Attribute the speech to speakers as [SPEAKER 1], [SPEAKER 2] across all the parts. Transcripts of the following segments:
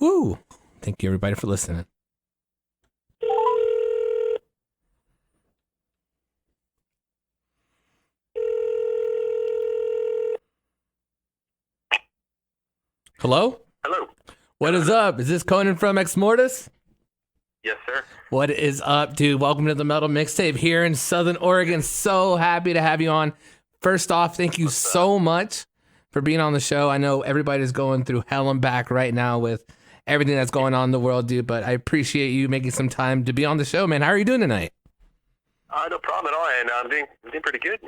[SPEAKER 1] Woo! Thank you, everybody, for listening. Hello?
[SPEAKER 2] Hello.
[SPEAKER 1] What is up? Is this Conan from Ex Mortis?
[SPEAKER 2] Yes, sir.
[SPEAKER 1] What is up, dude? Welcome to the Metal Mixtape here in Southern Oregon. So happy to have you on. First off, thank you so much for being on the show. I know everybody's going through hell and back right now with everything that's going on in the world, dude, but I appreciate you making some time to be on the show, man. How are you doing tonight?
[SPEAKER 2] No problem at all, and I'm doing pretty good.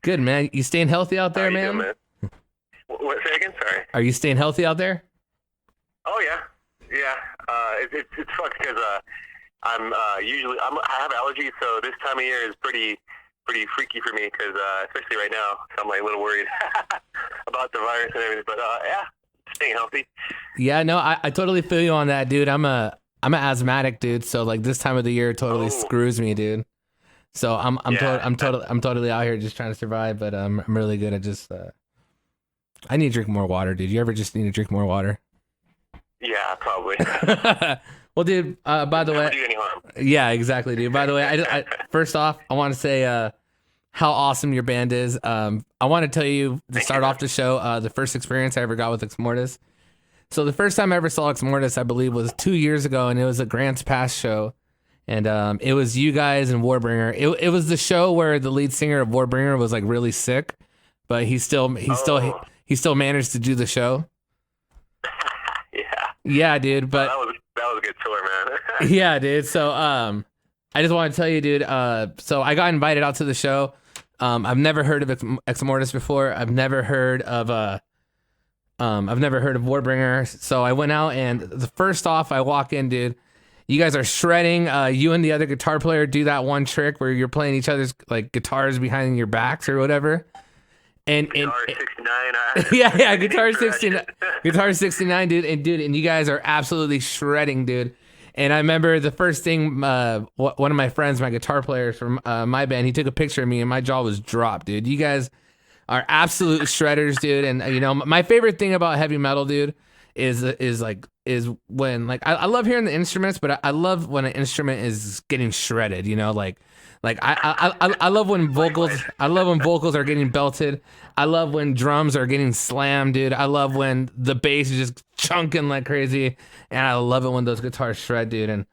[SPEAKER 1] Good, man. You staying healthy out there, man?
[SPEAKER 2] Doing, man? What, say again? Sorry.
[SPEAKER 1] Are you staying healthy out there?
[SPEAKER 2] Oh, yeah. Yeah. It's fucked because I have allergies, so this time of year is pretty freaky for me because especially right now, so I'm like a little worried about the virus and everything. But yeah, staying healthy.
[SPEAKER 1] Yeah, no, I totally feel you on that, dude. I'm an asthmatic, dude. So like this time of the year totally screws me, dude. So I'm totally out here just trying to survive, but I'm really good at just I need to drink more water, dude. You ever just need to drink more water?
[SPEAKER 2] Yeah, probably.
[SPEAKER 1] Well, dude, by the way,
[SPEAKER 2] do any harm.
[SPEAKER 1] Yeah, exactly, dude. By the way, I first off, I want to say how awesome your band is. I want to tell you to start off the show, the first experience I ever got with Ex Mortis. So the first time I ever saw Ex Mortis, I believe, was 2 years ago, and it was a Grants Pass show. And it was you guys and Warbringer. It was the show where the lead singer of Warbringer was like really sick, but he still managed to do the show. Yeah, dude. But
[SPEAKER 2] that was a good tour, man.
[SPEAKER 1] Yeah, dude. So I just want to tell you, dude. So I got invited out to the show. I've never heard of Ex Mortis before. I've never heard of Warbringer. So I went out, and the first off, I walk in, dude. You guys are shredding. You and the other guitar player do that one trick where you're playing each other's like guitars behind your backs or whatever. And
[SPEAKER 2] Guitar 69.
[SPEAKER 1] Yeah, Guitar 69. Guitar 69, dude. And you guys are absolutely shredding, dude. And I remember the first thing, one of my friends, my guitar players from my band, he took a picture of me and my jaw was dropped, dude. You guys are absolute shredders, dude. And you know, my favorite thing about heavy metal, dude, is when like I love hearing the instruments, but I love when an instrument is getting shredded, you know, like I love when vocals are getting belted. I love when drums are getting slammed, dude. I love when the bass is just chunking like crazy, and I love it when those guitars shred, dude. And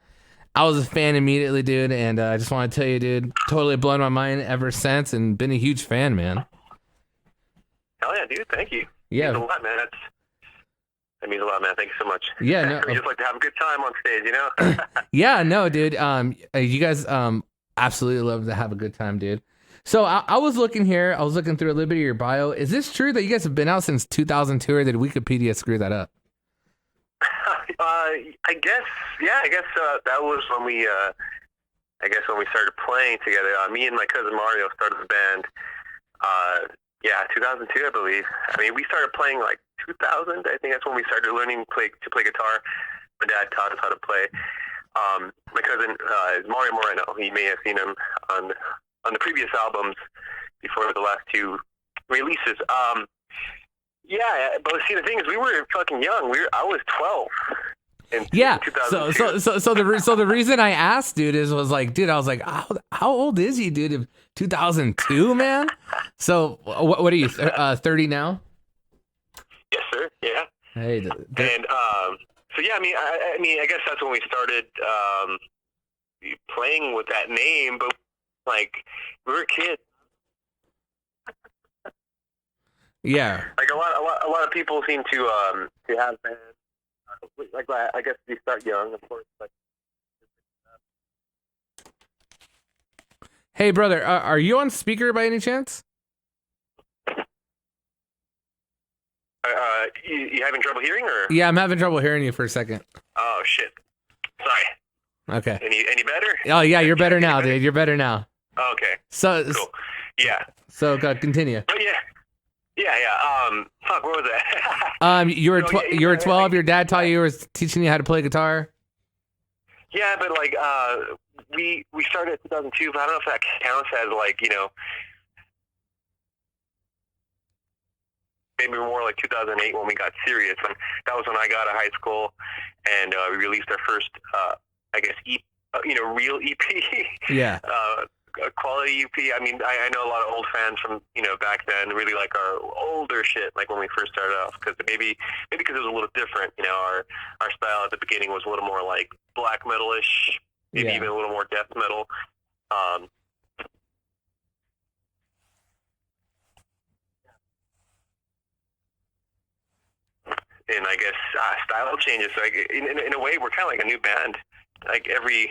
[SPEAKER 1] I was a fan immediately, dude, and I just want to tell you, dude, totally blown my mind ever since, and been a huge fan, man.
[SPEAKER 2] Hell yeah, dude! Thank you.
[SPEAKER 1] Yeah,
[SPEAKER 2] it means a lot, man. That means a lot, man. Thank you so much.
[SPEAKER 1] Yeah, no,
[SPEAKER 2] we just like to have a good time on stage, you know.
[SPEAKER 1] Yeah, no, dude. You guys absolutely love to have a good time, dude. So I was looking here. I was looking through a little bit of your bio. Is this true that you guys have been out since 2002, or did Wikipedia screw that up?
[SPEAKER 2] I guess, yeah. I guess that was when we started playing together. Me and my cousin Mario started the band. 2002, I believe. I mean, we started playing like 2000. I think that's when we started learning to play guitar. My dad taught us how to play. My cousin is Mario Moreno. You may have seen him on the previous albums before the last two releases. But see, the thing is, we were fucking young. I was 12.
[SPEAKER 1] Yeah. So the reason I asked, dude, I was like, how old is he, dude? Of 2002, man. So what are you? 30 now?
[SPEAKER 2] Yes, sir. Yeah.
[SPEAKER 1] Hey.
[SPEAKER 2] And so yeah, I mean, I guess that's when we started playing with that name, but like we were kids.
[SPEAKER 1] Yeah.
[SPEAKER 2] Like a lot of people seem to have bands. Like I guess we start young, of course. But
[SPEAKER 1] hey, brother, are you on speaker by any chance?
[SPEAKER 2] You having trouble hearing, or?
[SPEAKER 1] Yeah, I'm having trouble hearing you for a second.
[SPEAKER 2] Oh shit! Sorry.
[SPEAKER 1] Okay.
[SPEAKER 2] Any better?
[SPEAKER 1] Oh yeah, you're better now, dude. You're better now.
[SPEAKER 2] Oh, okay.
[SPEAKER 1] So
[SPEAKER 2] cool. Yeah.
[SPEAKER 1] So continue.
[SPEAKER 2] But yeah. Fuck, what was that?
[SPEAKER 1] You were 12. Your dad taught you, was teaching you how to play guitar.
[SPEAKER 2] Yeah, but like we started in 2002, but I don't know if that counts as like, you know. maybe more like 2008 when we got serious, and that was when I got out of high school, and we released our first, I guess, real EP.
[SPEAKER 1] Yeah.
[SPEAKER 2] A quality EP. I mean, I know a lot of old fans from back then really like our older shit, like when we first started off, because maybe because it was a little different. Our style at the beginning was a little more like black metal-ish, maybe even a little more death metal. And I guess style changes. Like in a way, we're kind of like a new band, like every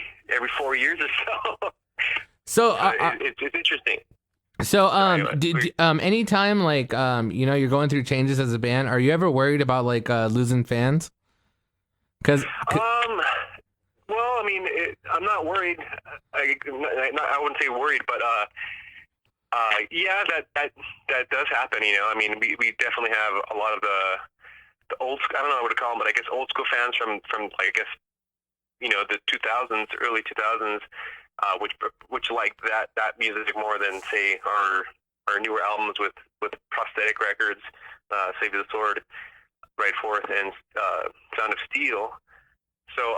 [SPEAKER 2] 4 years or so.
[SPEAKER 1] So
[SPEAKER 2] it's interesting.
[SPEAKER 1] So anytime like you're going through changes as a band, are you ever worried about like losing fans? Well,
[SPEAKER 2] I mean, I'm not worried. I wouldn't say worried, but yeah, that does happen. I mean, we definitely have a lot of the old, I don't know what to call them, but I guess old school fans from like, I guess, the 2000s, early 2000s, which like that music more than say our newer albums with prosthetic records, Save the Sword, Right Forth, and Sound of Steel. So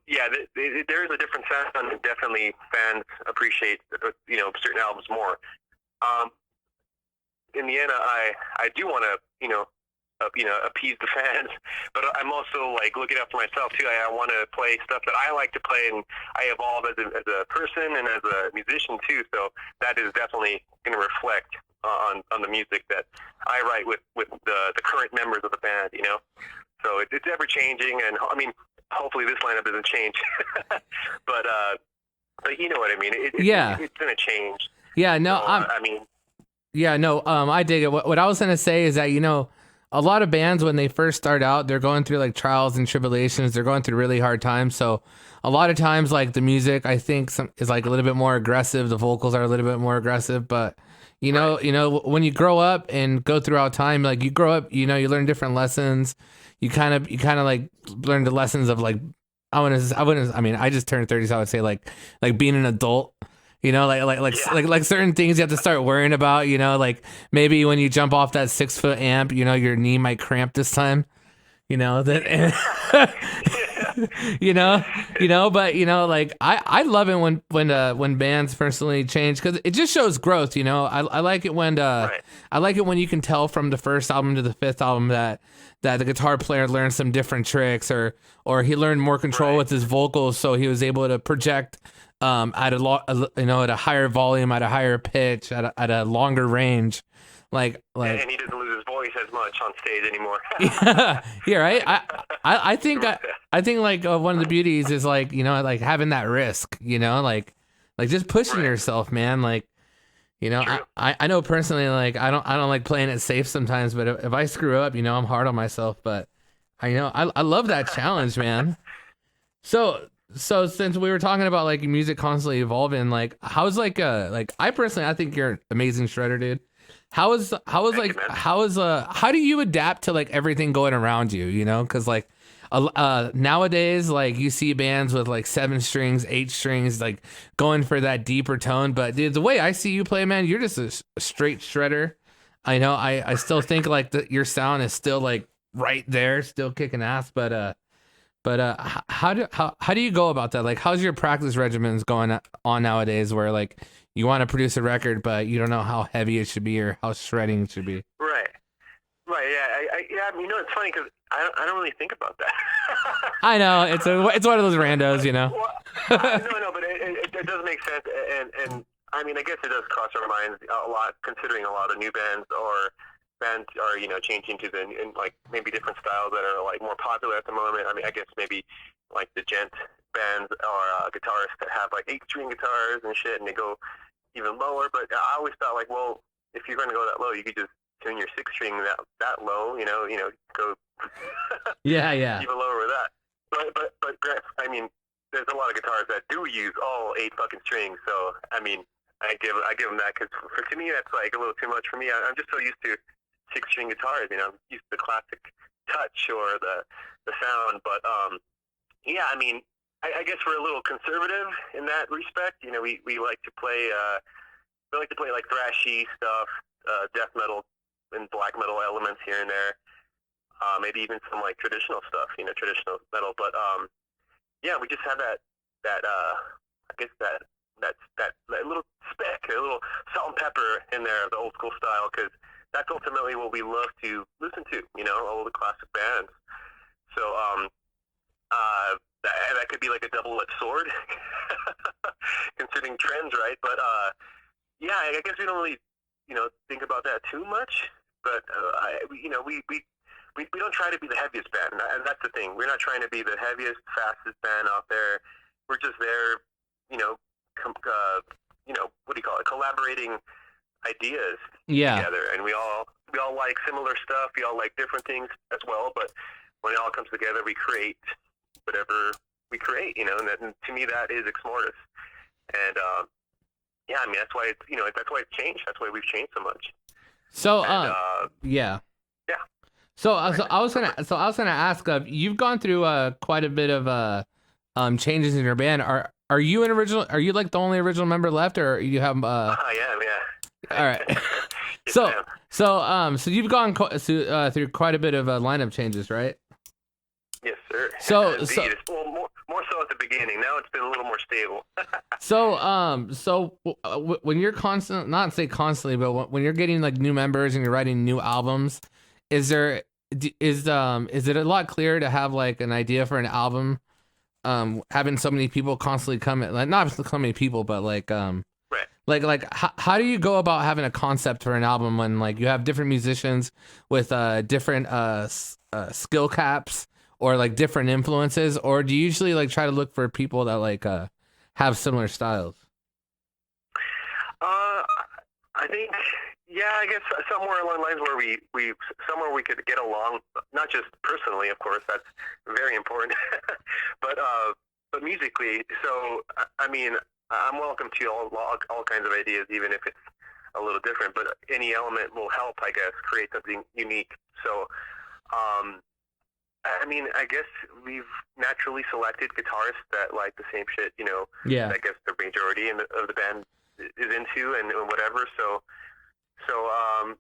[SPEAKER 2] yeah, there is a different sound, and definitely fans appreciate certain albums more. In the end, I do want to appease the fans, but I'm also like looking out for myself too. I want to play stuff that I like to play, and I evolve as a person and as a musician too. So that is definitely going to reflect on the music that I write with the current members of the band. So it's ever changing, and I mean, hopefully this lineup doesn't change, but you know what I mean. It's going to change.
[SPEAKER 1] Yeah, no,
[SPEAKER 2] so,
[SPEAKER 1] I dig it. What I was going to say is that a lot of bands, when they first start out, they're going through like trials and tribulations. They're going through really hard times. So a lot of times, like the music, I think is like a little bit more aggressive. The vocals are a little bit more aggressive. But when you grow up and go throughout time, like you grow up, you learn different lessons. You kind of like learn the lessons of like I just turned 30, so I would say like being an adult. Like certain things you have to start worrying about, like maybe when you jump off that 6-foot amp, your knee might cramp this time, but like I love it when bands personally change, because it just shows growth. I like it when I like it when you can tell from the first album to the fifth album that the guitar player learned some different tricks, or he learned more control with his vocals, so he was able to project at a higher volume, at a higher pitch, at a longer range, like
[SPEAKER 2] and he doesn't lose his voice as much on stage anymore.
[SPEAKER 1] yeah, right. I think like one of the beauties is like like having that risk, like just pushing yourself, man. Like I know personally, like I don't like playing it safe sometimes, but if I screw up, I'm hard on myself. But I love that challenge, man. So since we were talking about like music constantly evolving, like how's like I personally, I think you're an amazing shredder, dude. How do you adapt to like everything going around you? Because like nowadays, like you see bands with like 7 strings, 8 strings, like going for that deeper tone. But dude, the way I see you play, man, you're just a straight shredder. I still think like your sound is still like right there, still kicking ass. But how do you go about that? Like, how's your practice regimens going on nowadays, where like you want to produce a record, but you don't know how heavy it should be or how shredding it should be?
[SPEAKER 2] Right. Yeah. It's funny because I don't really think about that.
[SPEAKER 1] I know it's one of those randos,
[SPEAKER 2] Well, no, but it does make sense, and I mean, I guess it does cross our minds a lot, considering a lot of new bands are changing to like maybe different styles that are like more popular at the moment. I mean, I guess maybe like the gent bands or guitarists that have like 8-string guitars and shit, and they go even lower. But I always thought like, well, if you're going to go that low, you could just tune your 6-string that low, go yeah even lower with that. But I mean, there's a lot of guitars that do use all 8 fucking strings. So I mean, I give them that, because to me that's like a little too much for me. I'm just so used to 6-string guitars, I'm used to the classic touch or the sound. But yeah, I mean, I guess we're a little conservative in that respect. We like to play like thrashy stuff, death metal and black metal elements here and there. Maybe even some like traditional stuff, traditional metal. But yeah, we just have that I guess that little speck, a little salt and pepper in there of the old school style, because that's ultimately what we love to listen to, all the classic bands. So that could be like a double-edged sword, considering trends, right? But yeah, I guess we don't really, think about that too much. But we don't try to be the heaviest band, and that's the thing. We're not trying to be the heaviest, fastest band out there. We're just there, what do you call it? Collaborating ideas together, and we all like similar stuff. We all like different things as well, but when it all comes together, we create whatever we create, and to me that is Exmortus. And yeah, I mean that's why it's that's why it's changed. That's why we've changed so much.
[SPEAKER 1] So
[SPEAKER 2] yeah.
[SPEAKER 1] So I was gonna ask, you've gone through quite a bit of changes in your band. Are you an original? Are you like the only original member left, or you have?
[SPEAKER 2] I am, yeah.
[SPEAKER 1] All right. So you've gone through quite a bit of lineup changes, right?
[SPEAKER 2] Yes, sir.
[SPEAKER 1] So
[SPEAKER 2] more so at the beginning. Now it's been a little more stable.
[SPEAKER 1] So when you're constantly, but when you're getting like new members and you're writing new albums, is it a lot clearer to have like an idea for an album? Having so many people constantly come in, like not so many people, but like
[SPEAKER 2] right.
[SPEAKER 1] like how do you go about having a concept for an album when like you have different musicians with different skill caps or like different influences, or do you usually like try to look for people that like have similar styles?
[SPEAKER 2] I think, yeah, I guess somewhere along the lines where we somewhere we could get along, not just personally, of course, that's very important, but musically. So I mean, I'm welcome to all kinds of ideas, even if it's a little different. But any element will help, I guess, create something unique. So, I mean, I guess we've naturally selected guitarists that like the same shit,
[SPEAKER 1] Yeah.
[SPEAKER 2] I guess the majority of the band is into and whatever. So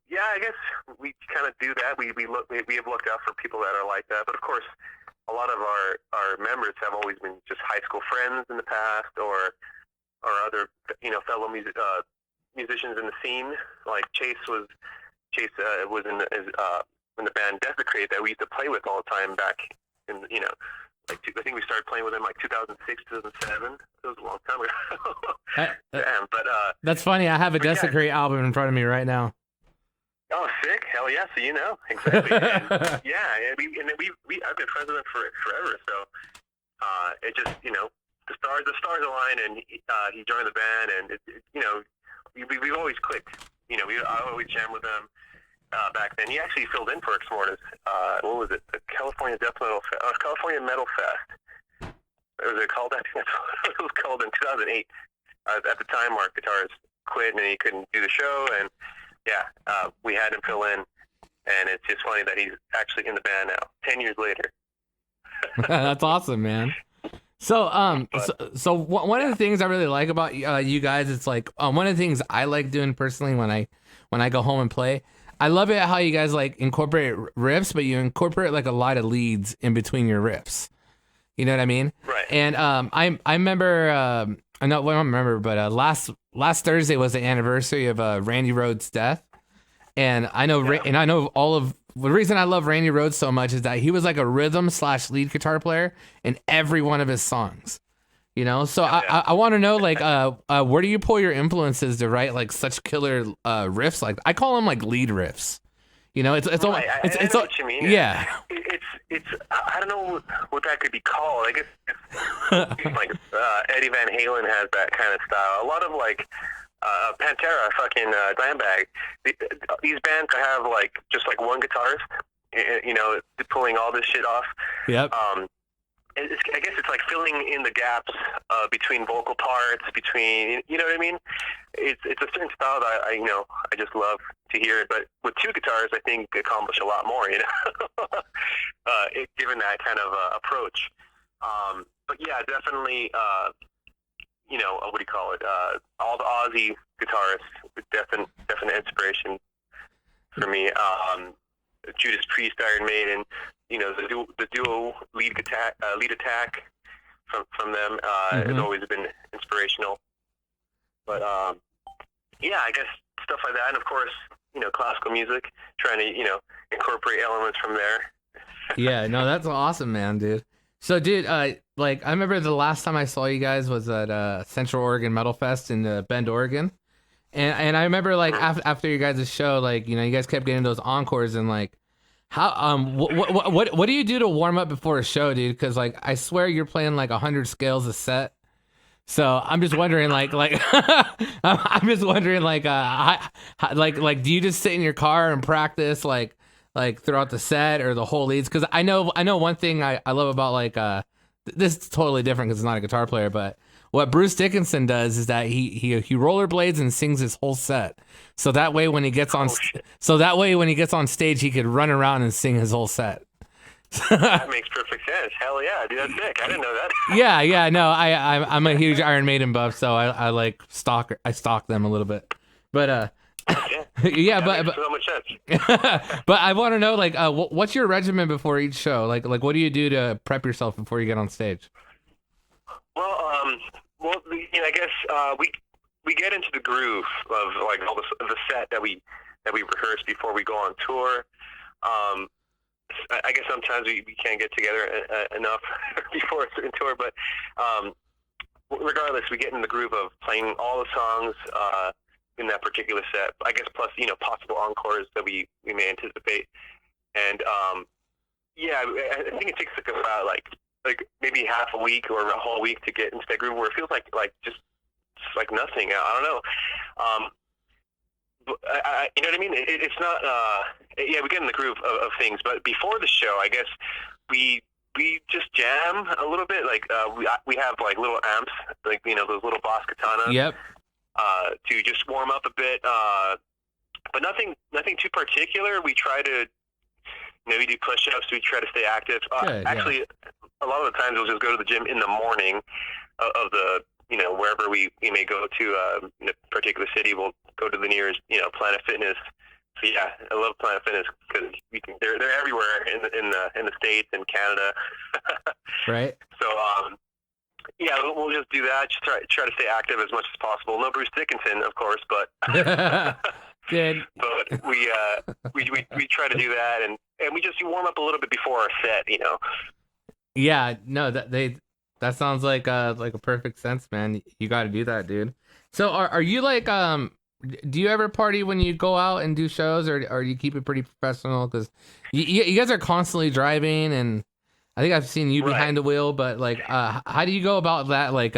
[SPEAKER 2] yeah, I guess we kind of do that. We have looked out for people that are like that. But of course, a lot of our members have always been just high school friends in the past, or other fellow musicians in the scene. Like Chase was in the band Desecrate that we used to play with all the time back in I think we started playing with him like 2006, 2007. It was a long time ago. Damn, but
[SPEAKER 1] that's funny. I have a Desecrate album in front of me right now.
[SPEAKER 2] Oh, sick! Hell yeah! So exactly. And, yeah, and I've been friends with him forever. So it just the stars align, and he joined the band, and we've always clicked. I always jammed with him. Back then, he actually filled in for Exmortus. What was it? The California California Metal Fest. Was it called? I think that's what it was called in 2008. At the time, our guitarist quit and he couldn't do the show, and yeah, we had him fill in. And it's just funny that he's actually in the band now, 10 years later.
[SPEAKER 1] That's awesome, man. So, so one of the things I really like about you guys, it's like one of the things I like doing personally when I go home and play. I love it how you guys like incorporate riffs, but you incorporate like a lot of leads in between your riffs. You know what I mean?
[SPEAKER 2] Right.
[SPEAKER 1] And I remember but last Thursday was the anniversary of Randy Rhoads' death, and I know the reason I love Randy Rhoads so much is that he was like a rhythm / lead guitar player in every one of his songs. So I want to know, like, where do you pull your influences to write like such killer riffs? Like I call them like lead riffs. It's
[SPEAKER 2] right. I know what you mean.
[SPEAKER 1] Yeah.
[SPEAKER 2] It's I don't know what that could be called. I guess it's like Eddie Van Halen has that kind of style. A lot of like Pantera, fucking Dimebag. These bands have like just like one guitarist, pulling all this shit off.
[SPEAKER 1] Yep.
[SPEAKER 2] I guess it's like filling in the gaps between vocal parts, between, you know what I mean? It's a certain style that I just love to hear it. But with two guitars, I think accomplish a lot more, given that kind of approach. But yeah, definitely, what do you call it? All the Aussie guitarists with definite inspiration for me. Judas Priest, Iron Maiden, you know, the duo lead attack from them has always been inspirational. But yeah, I guess stuff like that, and of course, you know, classical music, trying to, you know, incorporate elements from there.
[SPEAKER 1] Yeah, no, that's awesome, man, dude. So, dude, like, I remember the last time I saw you guys was at Central Oregon Metal Fest in Bend, Oregon. And I remember, like, after you guys' show, like, you know, you guys kept getting those encores, and, like, how, what do you do to warm up before a show, dude? Because, like, I swear you're playing, like, 100 scales a set. So I'm just wondering, like, I'm just wondering, like, like, do you just sit in your car and practice, like throughout the set or the whole leads? Because I know one thing I love about, like, this is totally different because it's not a guitar player, but what Bruce Dickinson does is that he rollerblades and sings his whole set. So that way when he gets on, stage, he could run around and sing his whole set.
[SPEAKER 2] That makes perfect sense. Hell yeah, dude, that's sick. I didn't know that.
[SPEAKER 1] Yeah, no, I'm a huge Iron Maiden buff, so I like stalk them a little bit. But yeah, but
[SPEAKER 2] makes so much sense.
[SPEAKER 1] But I want to know, like, what's your regimen before each show? Like what do you do to prep yourself before you get on stage?
[SPEAKER 2] Well, you know, I guess we get into the groove of, like, all the set that we rehearse before we go on tour. I guess sometimes we can't get together enough before a certain tour, but regardless, we get in the groove of playing all the songs in that particular set. I guess plus, you know, possible encores that we may anticipate. And yeah, I think it takes about like maybe half a week or a whole week to get into that groove where it feels like just like nothing. I don't know. You know what I mean? It's not. Yeah, we get in the groove of things, but before the show, I guess we just jam a little bit. Like we have, like, little amps, like, you know, those little Boss Katana.
[SPEAKER 1] Yep.
[SPEAKER 2] To just warm up a bit, but nothing too particular. We try to, you know, we do push-ups. We try to stay active. Actually, a lot of the times we'll just go to the gym in the morning of the, you know, wherever we may go to in a particular city. We'll go to the nearest, you know, Planet Fitness. So yeah, I love Planet Fitness because they're everywhere in the States and Canada.
[SPEAKER 1] Right. So
[SPEAKER 2] yeah, we'll just do that. Just try to stay active as much as possible. No Bruce Dickinson, of course, but
[SPEAKER 1] good.
[SPEAKER 2] But we try to do that, and we just warm up a little bit before our set, you know.
[SPEAKER 1] Yeah, no, that sounds like a perfect sense, man. You got to do that, dude. So are you like do you ever party when you go out and do shows, or you keep it pretty professional? Because you guys are constantly driving, and I think I've seen you behind the wheel. But, like, how do you go about that? Like,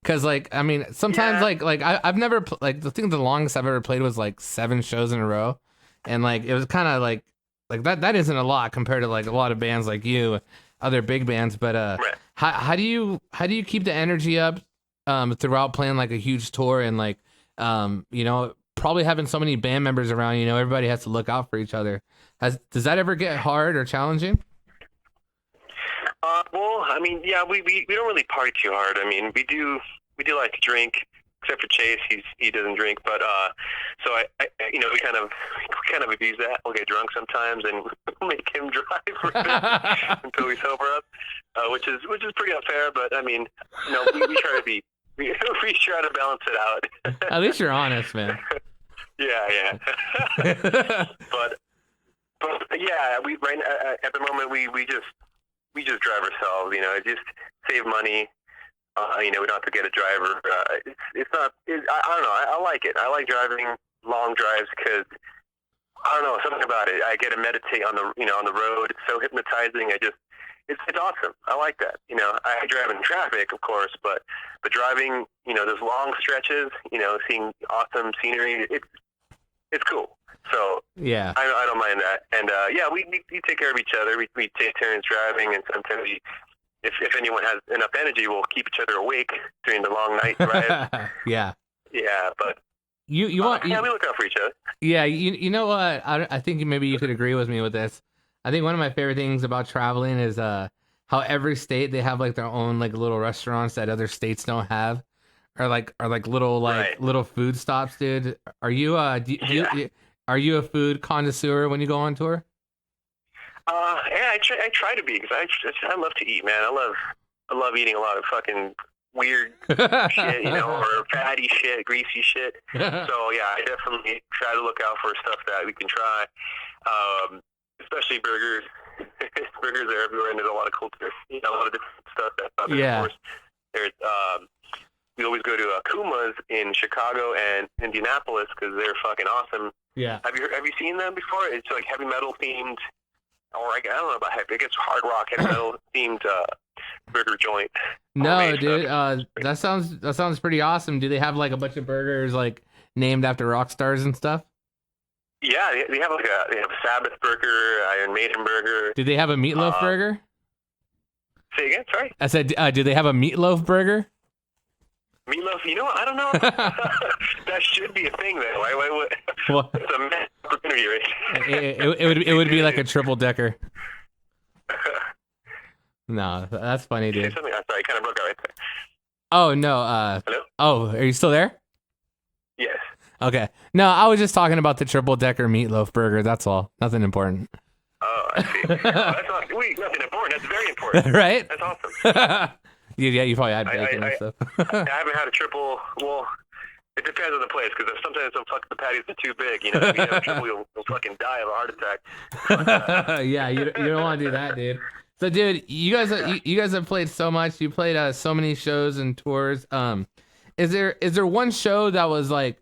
[SPEAKER 1] because, like, I mean, sometimes like I've never the longest I've ever played was like 7 shows in a row, and, like, it was kind of like that isn't a lot compared to, like, a lot of bands like you, other big bands. But how do you keep the energy up throughout playing, like, a huge tour, and, like, you know, probably having so many band members around, you know, everybody has to look out for each other. Does that ever get hard or challenging?
[SPEAKER 2] Well, I mean, yeah, we don't really party too hard. I mean, we do like to drink, except for Chase. He doesn't drink, but so I you know, we kind of abuse that. We'll get drunk sometimes and make him drive for a bit until we sober up, which is pretty unfair. But I mean, you know, we try to be. We try to balance it out.
[SPEAKER 1] At least you're honest, man.
[SPEAKER 2] Yeah. but yeah, at the moment we just drive ourselves. You know, just save money. You know, we don't have to get a driver. It's not. I don't know. I like it. I like driving long drives because I don't know, something about it. I get to meditate on the road. It's so hypnotizing. It's awesome. I like that. You know, I drive in traffic, of course, but driving, you know, those long stretches, you know, seeing awesome scenery, it's cool. So
[SPEAKER 1] yeah,
[SPEAKER 2] I don't mind that. And yeah, we take care of each other. We take turns driving, and sometimes if anyone has enough energy, we'll keep each other awake during the long night drive.
[SPEAKER 1] Yeah,
[SPEAKER 2] but
[SPEAKER 1] we look
[SPEAKER 2] out for each other.
[SPEAKER 1] Yeah, you know what? I think maybe you could agree with me with this. I think one of my favorite things about traveling is how every state they have, like, their own, like, little restaurants that other states don't have, or like little little food stops, dude. Are you Are you a food connoisseur when you go on tour?
[SPEAKER 2] Yeah, I try to be, because I love to eat, man. I love eating a lot of fucking weird shit, or fatty shit, greasy shit. So yeah, I definitely try to look out for stuff that we can try, especially burgers. Burgers are everywhere, and there's a lot of culture, a lot of different stuff that's out there.
[SPEAKER 1] Yeah.
[SPEAKER 2] Of course, there's we always go to Kuma's in Chicago and Indianapolis because they're fucking awesome.
[SPEAKER 1] Yeah.
[SPEAKER 2] Have you seen them before? It's like heavy metal themed, or I don't know about heavy. I guess hard rock, heavy metal themed burger joint.
[SPEAKER 1] No, dude. That sounds pretty awesome. Do they have like a bunch of burgers like named after rock stars and stuff?
[SPEAKER 2] Yeah, they have they have a Sabbath burger, Iron Maiden burger.
[SPEAKER 1] Do they have a meatloaf burger?
[SPEAKER 2] Say again, sorry?
[SPEAKER 1] I said, do they have a meatloaf burger?
[SPEAKER 2] Meatloaf? I don't know. That should be a thing, then. Why
[SPEAKER 1] Well,
[SPEAKER 2] it's a missed opportunity, right?
[SPEAKER 1] it would be like a triple decker. No, that's funny, dude.
[SPEAKER 2] Say something. I'm sorry, kind of broke out right there.
[SPEAKER 1] Oh no.
[SPEAKER 2] Hello?
[SPEAKER 1] Oh, are you still there?
[SPEAKER 2] Yes.
[SPEAKER 1] Okay. No, I was just talking about the triple decker meatloaf burger. That's all. Nothing important.
[SPEAKER 2] Oh, I see. That's not, nothing important. That's very important.
[SPEAKER 1] Right?
[SPEAKER 2] That's awesome.
[SPEAKER 1] Yeah, you probably had bacon and stuff.
[SPEAKER 2] I haven't had a triple. Well, it depends on the place, because sometimes the patties are too big. If you have a triple, you'll fucking die of a heart attack.
[SPEAKER 1] Yeah, you don't want to do that, dude. So, dude, you guys have played so much. You played so many shows and tours. Is there one show that was like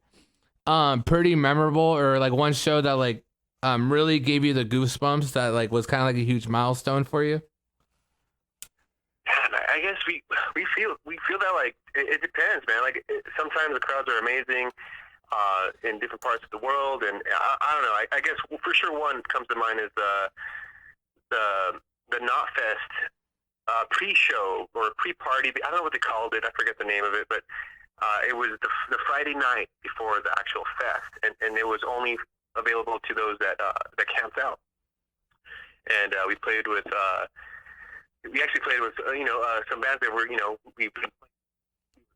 [SPEAKER 1] pretty memorable, or like one show that like really gave you the goosebumps, that like was kind of like a huge milestone for you?
[SPEAKER 2] I guess we feel that, like, it depends, man. Like sometimes the crowds are amazing in different parts of the world, and I don't know. I guess for sure one comes to mind is the Knotfest pre-show or pre-party. I don't know what they called it. I forget the name of it, but it was the Friday night before the actual fest, and it was only available to those that camped out. And we played with. We actually played with some bands that were we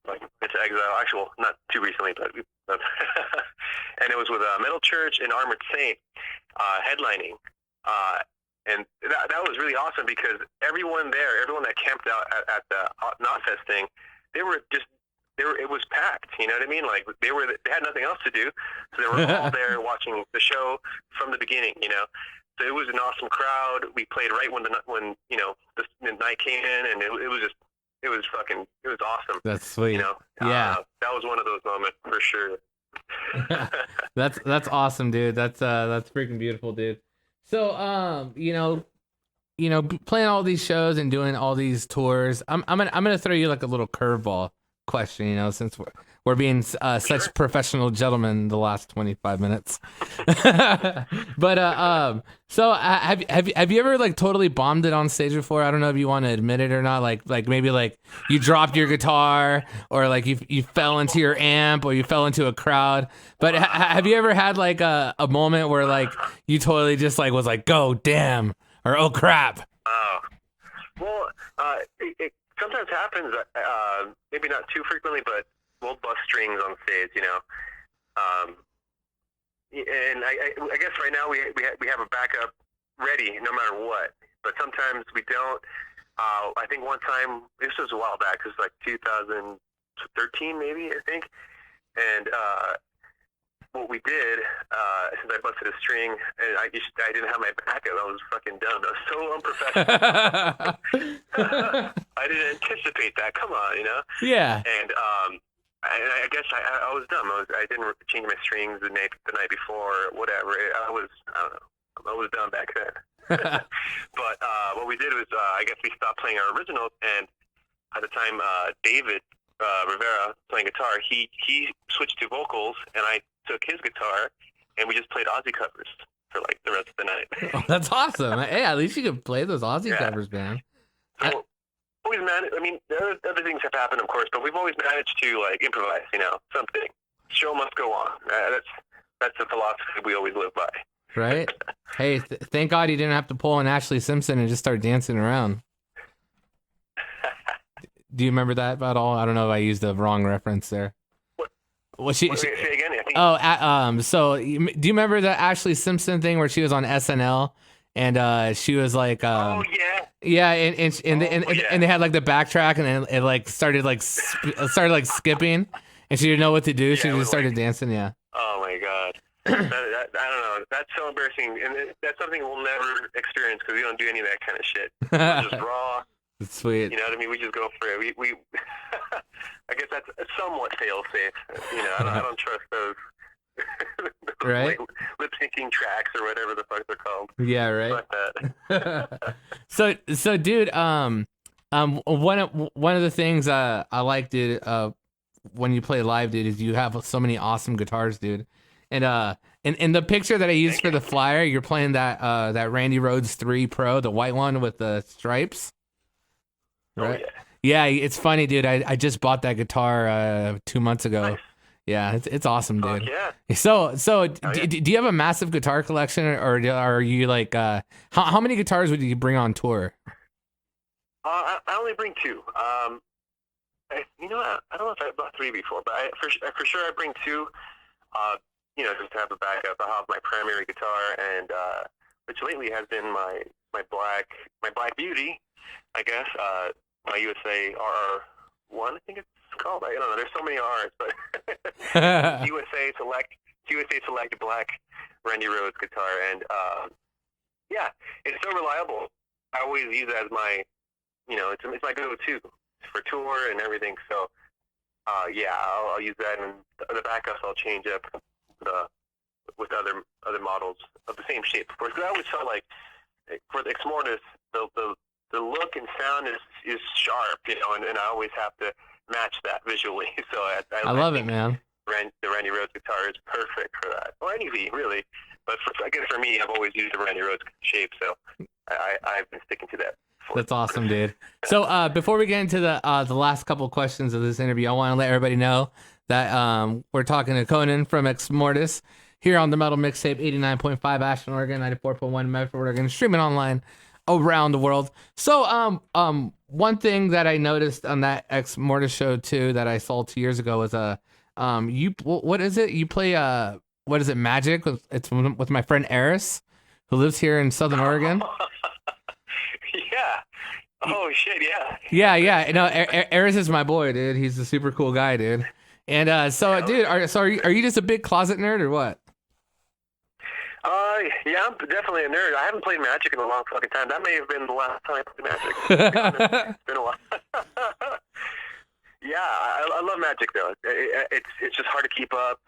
[SPEAKER 2] like into Exile. Actually, not too recently, but and it was with Metal Church and Armored Saint headlining. And that was really awesome, because everyone that camped out at the Knotfest thing, it was packed. You know what I mean? Like they had nothing else to do, so they were all there watching the show from the beginning. So it was an awesome crowd. We played right when the night came in, and it was awesome.
[SPEAKER 1] That's sweet.
[SPEAKER 2] Yeah, that was one of those moments for sure.
[SPEAKER 1] That's awesome, dude. That's freaking beautiful, dude. So, playing all these shows and doing all these tours, I'm gonna throw you like a little curveball question, since we're being such professional gentlemen the last 25 minutes. But so have you ever like totally bombed it on stage before? I don't know if you want to admit it or not. Like maybe like you dropped your guitar, or like you fell into your amp, or you fell into a crowd. But have you ever had like a moment where like you totally just like was like, go damn, or oh crap?
[SPEAKER 2] Oh, well, it sometimes happens. Maybe not too frequently, but we'll bust strings on stage, and I guess right now we have a backup ready no matter what. But sometimes we don't. I think one time, this was a while back, it was like 2013 maybe, I think. And what we did, since I busted a string and I didn't have my backup, I was fucking dumb. I was so unprofessional. I didn't anticipate that. Come on,
[SPEAKER 1] Yeah.
[SPEAKER 2] And I guess I was dumb. I didn't change my strings the night before, whatever. I don't know. I was dumb back then. But what we did was, I guess we stopped playing our originals, and at the time, David Rivera playing guitar, he switched to vocals, and I took his guitar, and we just played Aussie covers for like the rest of the night.
[SPEAKER 1] Oh, that's awesome. Hey, at least you could play those Aussie covers, man.
[SPEAKER 2] So, always managed. I mean, other things have happened, of course, but we've always managed to like improvise. Something. Show must go on. That's the philosophy we always live by.
[SPEAKER 1] Right. Hey, thank God you didn't have to pull an Ashley Simpson and just start dancing around. Do you remember that at all? I don't know if I used the wrong reference there. Well,
[SPEAKER 2] Say again. I think.
[SPEAKER 1] So do you remember the Ashley Simpson thing where she was on SNL and she was like,
[SPEAKER 2] oh yeah.
[SPEAKER 1] Yeah, and they had like the backtrack, and then it like started skipping, and she didn't know what to do. She just started dancing. Yeah.
[SPEAKER 2] Oh my God. I don't know. That's so embarrassing, and that's something we'll never experience because we don't do any of that kind of shit. We're just raw.
[SPEAKER 1] It's sweet.
[SPEAKER 2] You know what I mean? We just go for it. We I guess that's somewhat fail safe. You know, I don't trust those.
[SPEAKER 1] Right.
[SPEAKER 2] Like, lip syncing tracks or whatever the fuck they're called.
[SPEAKER 1] Yeah. Right.
[SPEAKER 2] Like that.
[SPEAKER 1] So, dude. One of the things I like, dude. When you play live, dude, is you have so many awesome guitars, dude. And in the picture that I used for the flyer, you're playing that Randy Rhoads 3 Pro, the white one with the stripes. Right.
[SPEAKER 2] Oh, yeah.
[SPEAKER 1] It's funny, dude. I just bought that guitar 2 months ago.
[SPEAKER 2] Nice.
[SPEAKER 1] Yeah, it's awesome, dude.
[SPEAKER 2] Yeah.
[SPEAKER 1] So do you have a massive guitar collection, or are you like how many guitars would you bring on tour?
[SPEAKER 2] I only bring 2. I don't know if I bought 3 before, but for sure I bring 2. Just to have a backup. I have my primary guitar, and which lately has been my Black Beauty, I guess. My USA RR1, I think it's called. I don't know. There's so many R's, but USA Select Black Randy Rhoads guitar, and it's so reliable. I always use it as my, it's my go-to for tour and everything. So, I'll use that, and the backups I'll change up with other models of the same shape, of course. Because I always felt like for the Exmortis, the look and sound is sharp, and I always have to match that visually. So I
[SPEAKER 1] love it, man.
[SPEAKER 2] The Randy Rhoads guitar is perfect for that. Or any V, really. But I guess for me, I've always used the Randy Rhoads shape, so I've been sticking to that.
[SPEAKER 1] That's awesome, dude. So before we get into the last couple questions of this interview, I want to let everybody know that we're talking to Conan from Exmortis here on the Metal Mixtape, 89.5 Ashland, Oregon, 94.1 Medford, Oregon, streaming online around the world. So one thing that I noticed on that Exmortis show too that I saw 2 years ago was what is it? You play what is it, Magic? It's with my friend Eris, who lives here in Southern Oregon.
[SPEAKER 2] Yeah. Oh shit, yeah.
[SPEAKER 1] Yeah. No, Eris is my boy, dude. He's a super cool guy, dude. And dude, are you just a big closet nerd or what?
[SPEAKER 2] Yeah, I'm definitely a nerd. I haven't played Magic in a long fucking time. That may have been the last time I played Magic. It's been a while. Yeah, I love Magic though. It's just hard to keep up,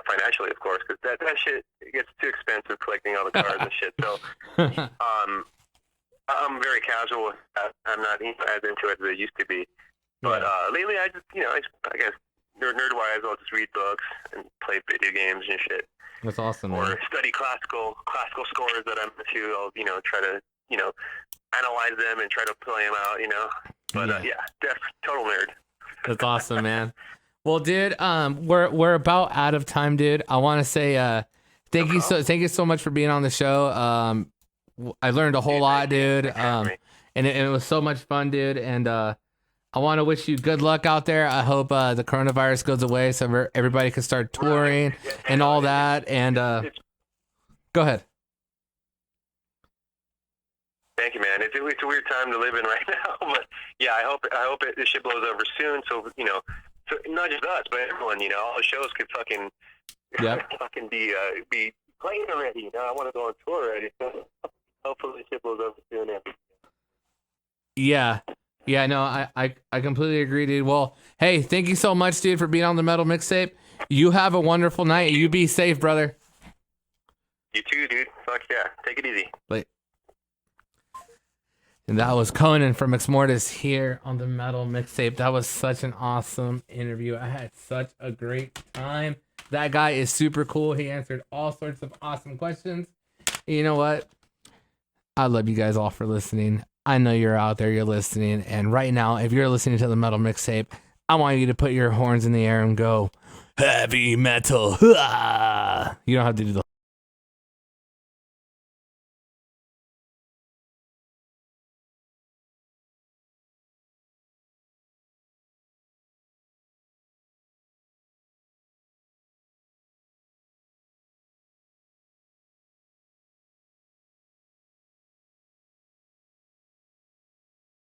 [SPEAKER 2] financially, of course, because that shit gets too expensive collecting all the cards and shit. So, I'm very casual with that. I'm not as into it as I used to be. But lately, I just, I guess nerd-wise, I'll just read books and play video games and shit.
[SPEAKER 1] That's awesome,
[SPEAKER 2] or
[SPEAKER 1] man.
[SPEAKER 2] study classical scores that I'm into. I'll, try to, analyze them and try to play them out, But total nerd.
[SPEAKER 1] That's awesome, man. Well, dude, we're about out of time, dude. I want to say thank you so much for being on the show. I learned a whole lot, dude. And it was so much fun, dude. And I want to wish you good luck out there. I hope the coronavirus goes away so everybody can start touring and all that. And go ahead.
[SPEAKER 2] Thank you, man. It's a weird time to live in right now, but yeah, I hope this shit blows over soon. So so not just us, but everyone. All the shows could fucking be playing already. I want to go on tour already. So hopefully this shit blows over soon.
[SPEAKER 1] Yeah. Yeah, no, I completely agree, dude. Well, hey, thank you so much, dude, for being on the Metal Mixtape. You have a wonderful night. You be safe, brother.
[SPEAKER 2] You too, dude. Fuck yeah. Take it easy.
[SPEAKER 1] Wait. And that was Conan from Exmortis here on the Metal Mixtape. That was such an awesome interview. I had such a great time. That guy is super cool. He answered all sorts of awesome questions. And you know what? I love you guys all for listening. I know you're out there, you're listening, and right now, if you're listening to the Metal Mixtape, I want you to put your horns in the air and go, heavy metal. You don't have to do the